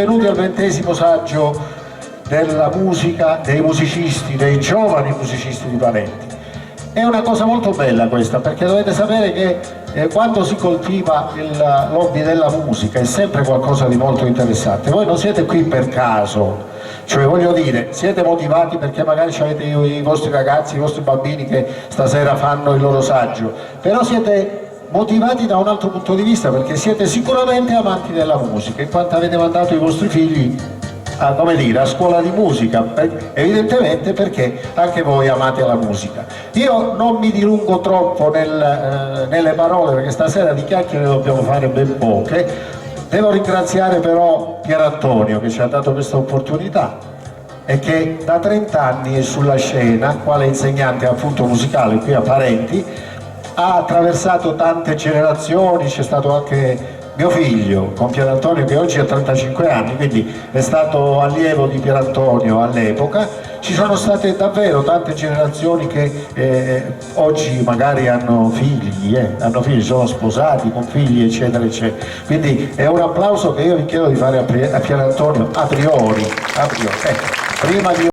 Venuti al 20° saggio della musica, dei musicisti, dei giovani musicisti di Parenti. È una cosa molto bella questa, perché dovete sapere che quando si coltiva l'hobby della musica è sempre qualcosa di molto interessante. Voi non siete qui per caso, cioè voglio dire, siete motivati perché magari avete i vostri ragazzi, i vostri bambini che stasera fanno il loro saggio, però siete motivati da un altro punto di vista, perché siete sicuramente amanti della musica, in quanto avete mandato i vostri figli a, come dire, a scuola di musica, evidentemente perché anche voi amate la musica. Io non mi dilungo troppo nelle parole, perché stasera di chiacchiere dobbiamo fare ben poche. Devo ringraziare però Pierantonio che ci ha dato questa opportunità e che da 30 anni è sulla scena, quale insegnante appunto musicale qui a Parenti. Ha attraversato tante generazioni, c'è stato anche mio figlio con Pierantonio che oggi ha 35 anni, quindi è stato allievo di Pierantonio all'epoca. Ci sono state davvero tante generazioni che oggi magari hanno figli, sono sposati con figli eccetera eccetera, quindi è un applauso che io vi chiedo di fare a Pierantonio a priori. Prima di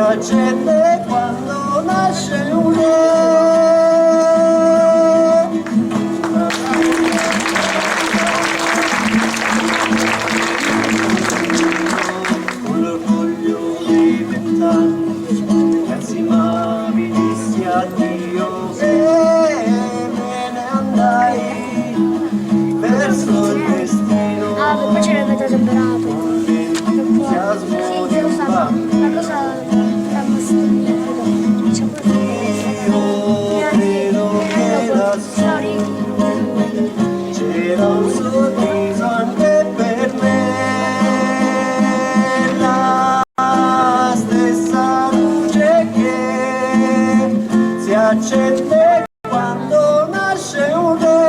accende quando nasce un re. Con l'orgoglio di 20 anni, ragazzi, ma mi dissi addio e me ne andai verso il destino. Ah, per piacere avete temperato. Entusiasmo di un bambino. La cosa da mastino. Io credo che lassù c'era un sorriso anche per me, la stessa luce che si accende quando nasce un re.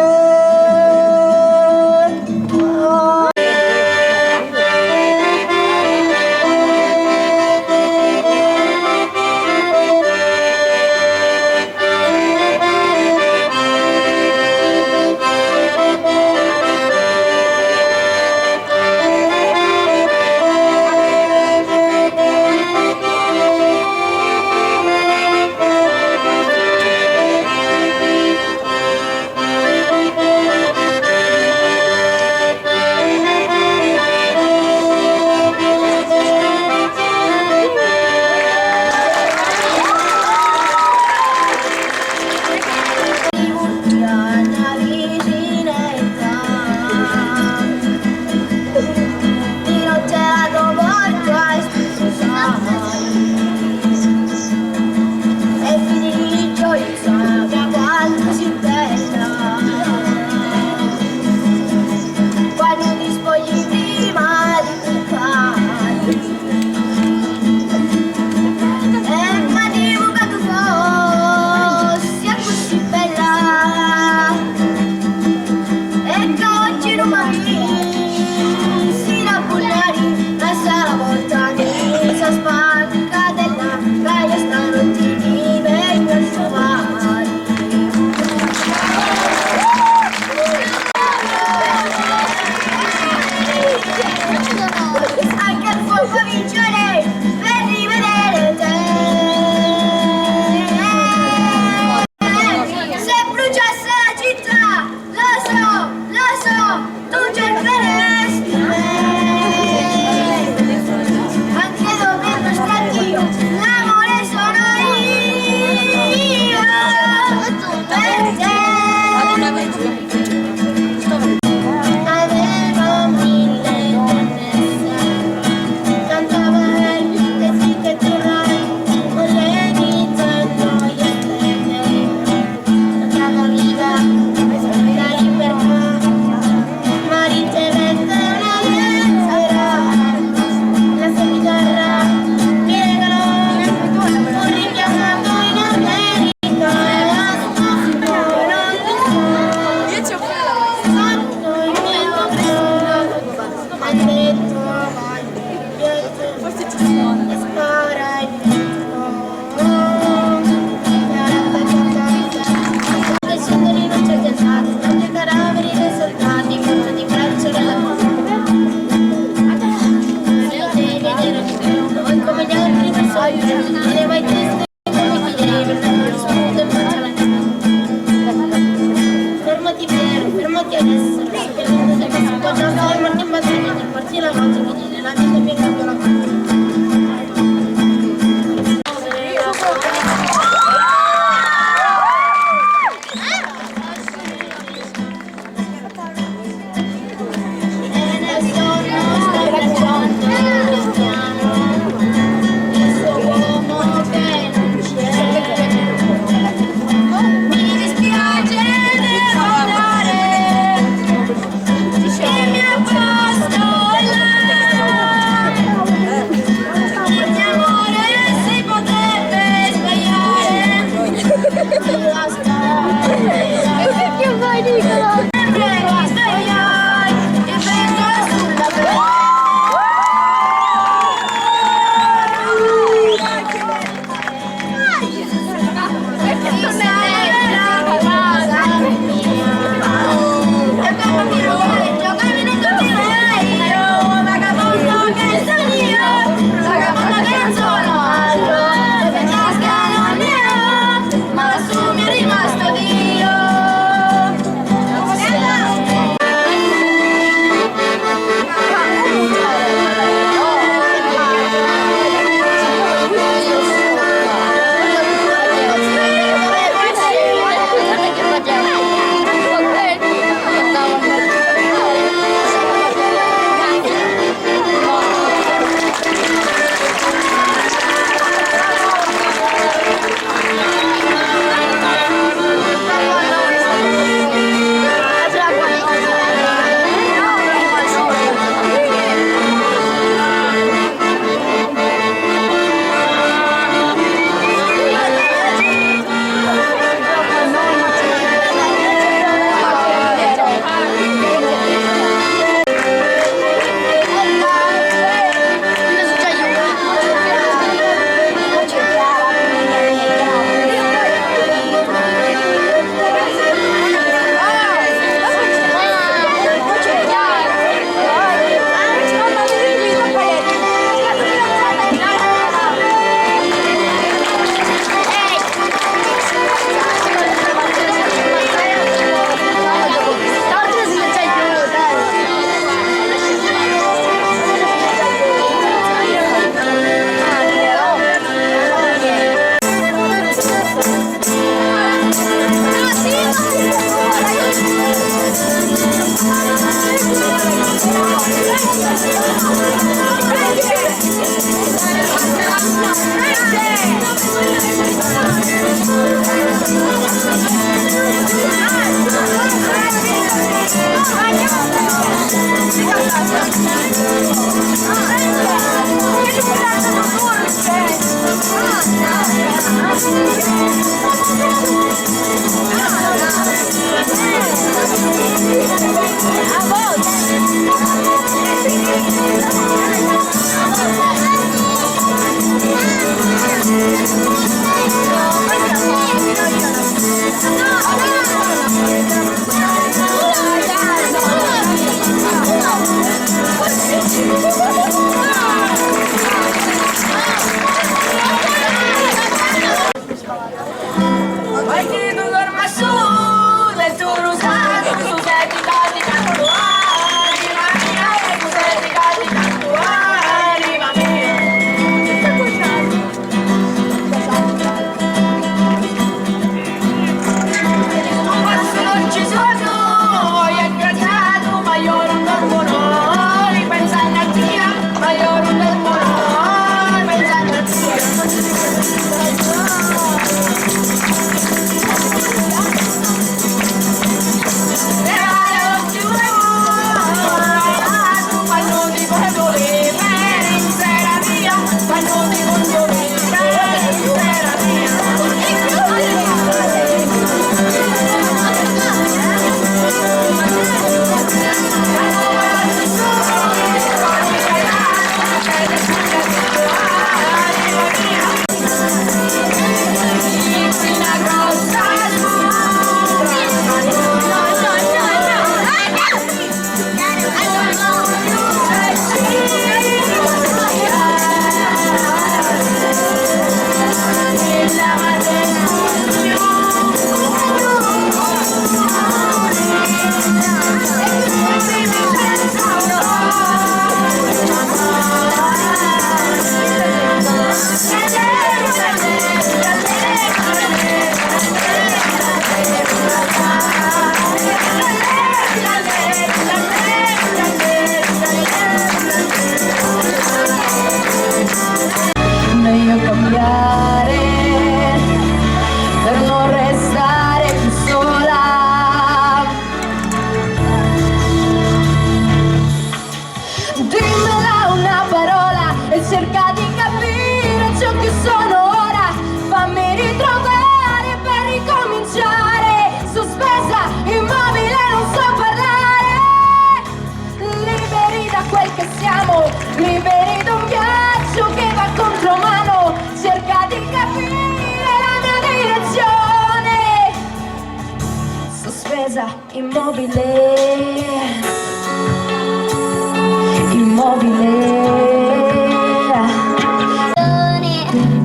Fermati adesso, perché non sei messo qua già fermati in base a parti la notte, quindi la vita mi cambia la cosa.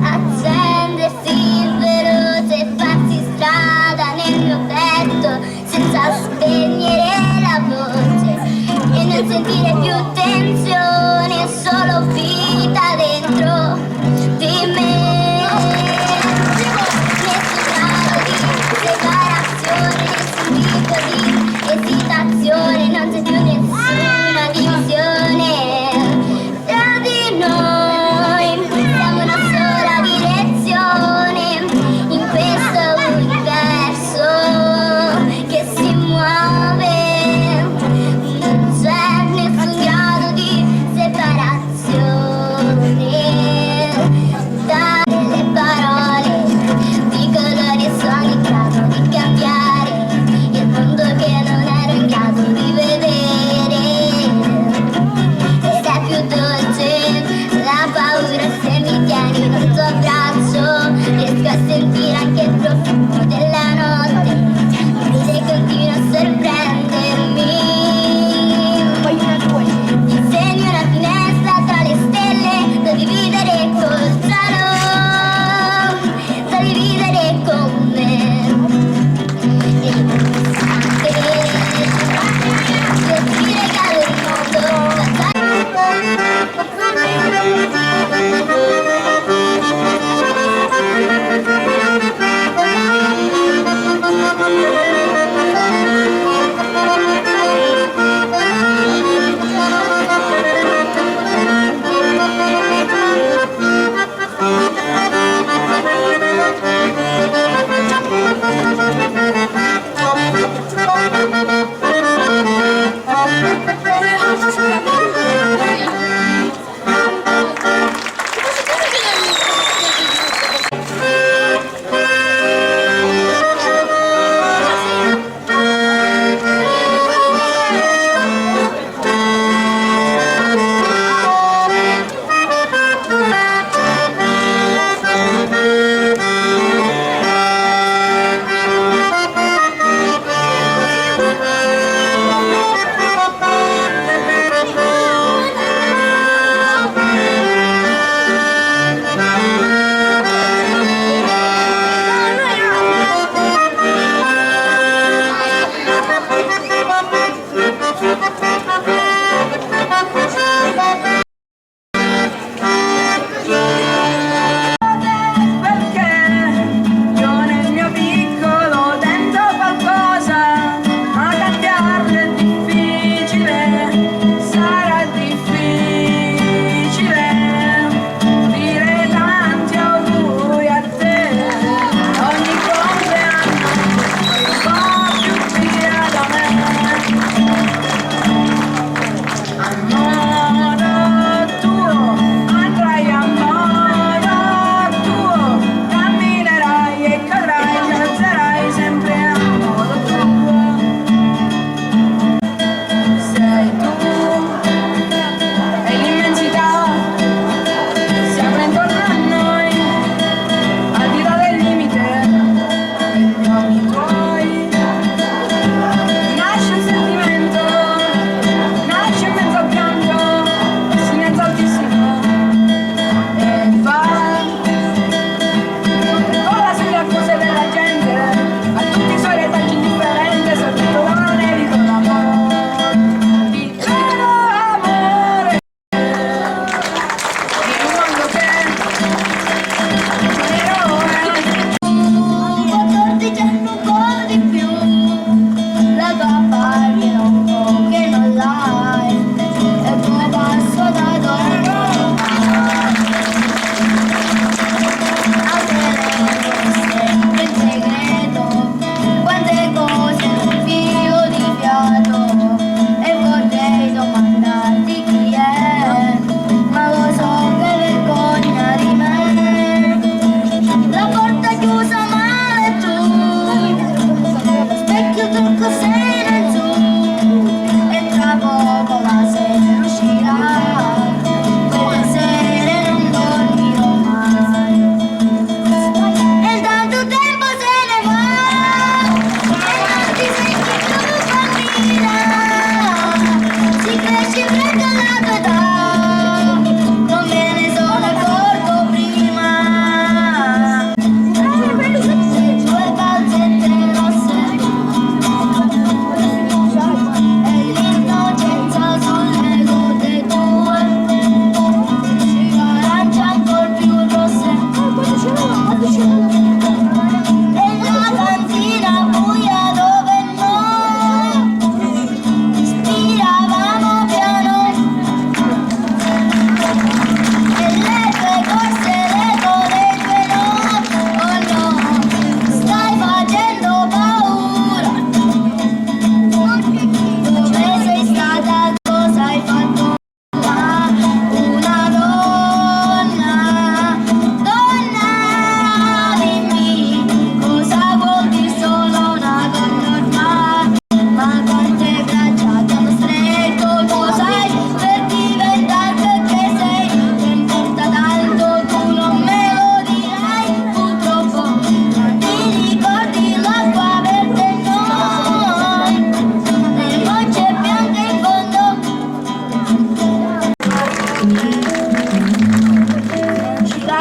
Accendersi veloce e farsi strada nel mio petto senza spegnere la voce e non sentire più tensione, solo vita dentro di me. Nessun grado di separazione, nessun tipo di esitazione.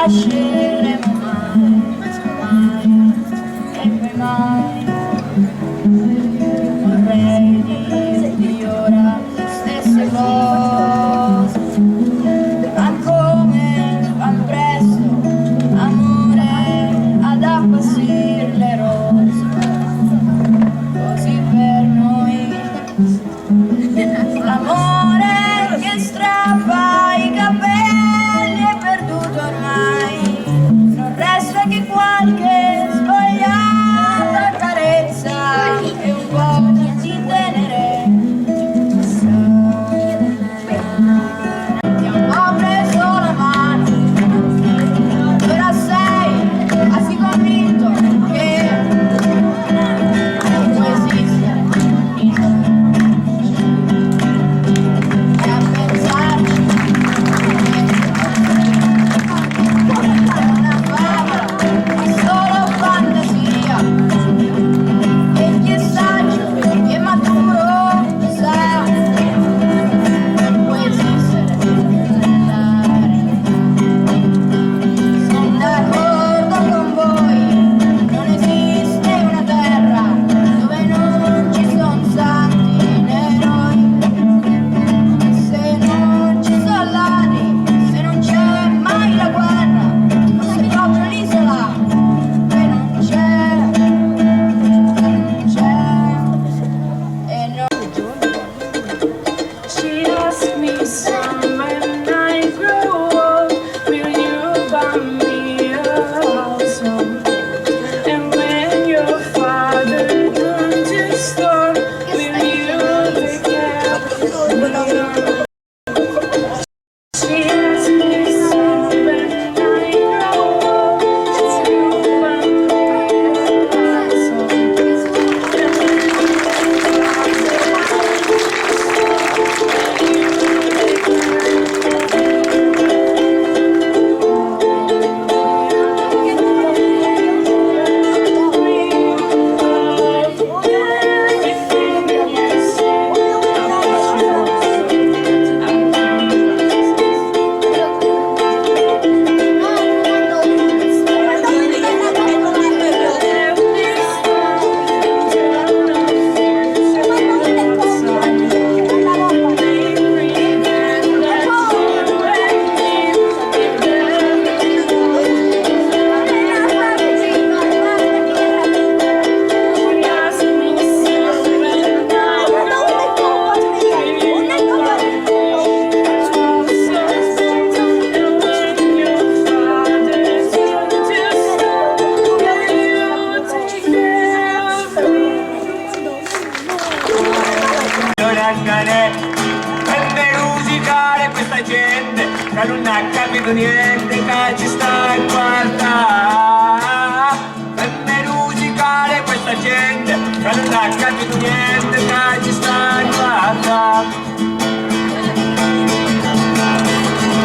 lasceremo mai, mai, e poi mai. Vorrei dirti ora le stesse cose, ma come van presto, amore, ad appassir le rose, così per noi l'amore che strappa i capelli è perduto ormai, non resta che qualche sbagliata carezza e un po' di tenerezza. Ti ho preso la mano, ora sei convinto che può esistere e a pensarci è una favola, ma solo fantasia, e chi è saggio, chi è maturo sa che può esistere nella realtà. Sono d'accordo con voi, non esiste una terra dove non ci sono santi né eroi. Se non ci sono ladri, se non c'è mai la guerra, se proprio l'isola che non c'è, e non. She asked me, son, when I grow up, will you buy me a household? And when your father turns his store, will you take care of me? She asked me, son, when I grow up, will you buy me a Per musicare questa gente che non ha capito niente, che ci sta a guardare. Per musicare questa gente che non ha capito niente, che ci sta a guardare.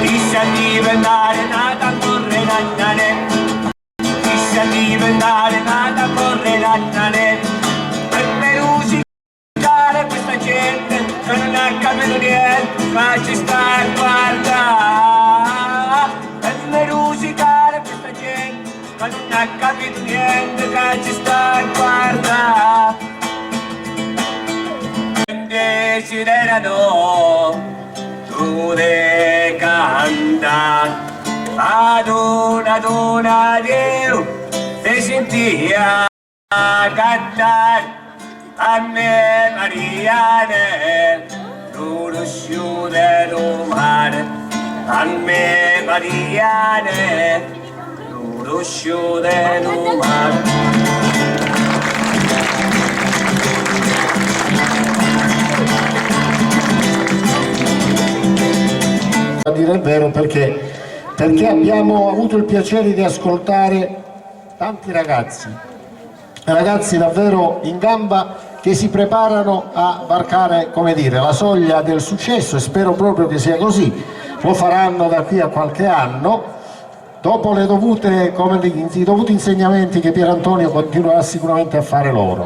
Disse a diventare nata a correre nannane, disse a diventare nata a correre nannane. Per musicare questa gente che non ha capito niente, ma ci sta a guardare. Per musicare questa gente che non ha capito niente, che ci sta a guardare. Desiderano tu ne canta ad una Dio te sentia cantare a me Mariane, lo sciude lo mare, a me Mariane, lo sciude lo mare. A dire il vero, perché abbiamo avuto il piacere di ascoltare tanti ragazzi davvero in gamba che si preparano a varcare, come dire, la soglia del successo, e spero proprio che sia così. Lo faranno da qui a qualche anno, dopo i dovuti insegnamenti che Pier Antonio continuerà sicuramente a fare loro.